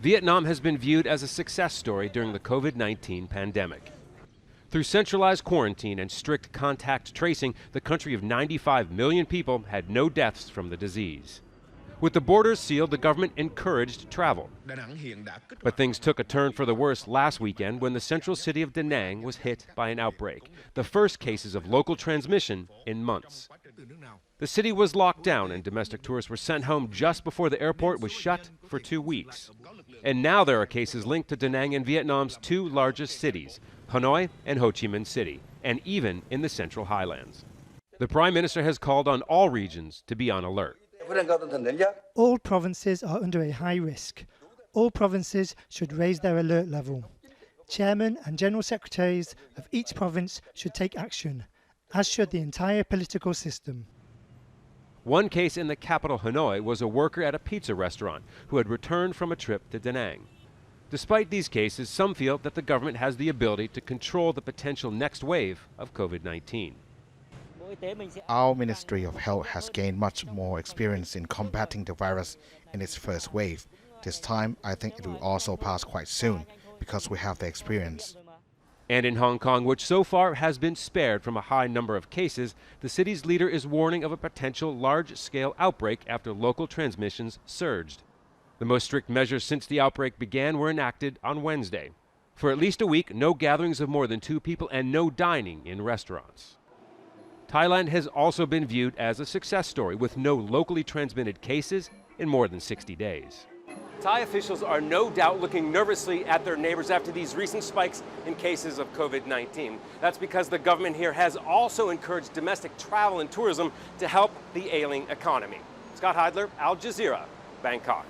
Vietnam has been viewed as a success story during the COVID-19 pandemic. Through centralized quarantine and strict contact tracing, the country of 95 million people had no deaths from the disease. With the borders sealed, the government encouraged travel. But things took a turn for the worse last weekend when the central city of Da Nang was hit by an outbreak, the first cases of local transmission in months. The city was locked down and domestic tourists were sent home just before the airport was shut for 2 weeks. And now there are cases linked to Da Nang and Vietnam's two largest cities, Hanoi and Ho Chi Minh City, and even in the Central Highlands. The Prime Minister has called on all regions to be on alert. All provinces are under a high risk. All provinces should raise their alert level. Chairmen and General Secretaries of each province should take action, as should the entire political system. One case in the capital, Hanoi, was a worker at a pizza restaurant who had returned from a trip to Da Nang. Despite these cases, some feel that the government has the ability to control the potential next wave of COVID-19. Our Ministry of Health has gained much more experience in combating the virus in its first wave. This time, I think it will also pass quite soon because we have the experience. And in Hong Kong, which so far has been spared from a high number of cases, the city's leader is warning of a potential large-scale outbreak after local transmissions surged. The most strict measures since the outbreak began were enacted on Wednesday. For at least a week, no gatherings of more than 2 people and no dining in restaurants. Thailand has also been viewed as a success story with no locally transmitted cases in more than 60 days. Thai officials are no doubt looking nervously at their neighbors after these recent spikes in cases of COVID-19. That's because the government here has also encouraged domestic travel and tourism to help the ailing economy. Scott Heidler, Al Jazeera, Bangkok.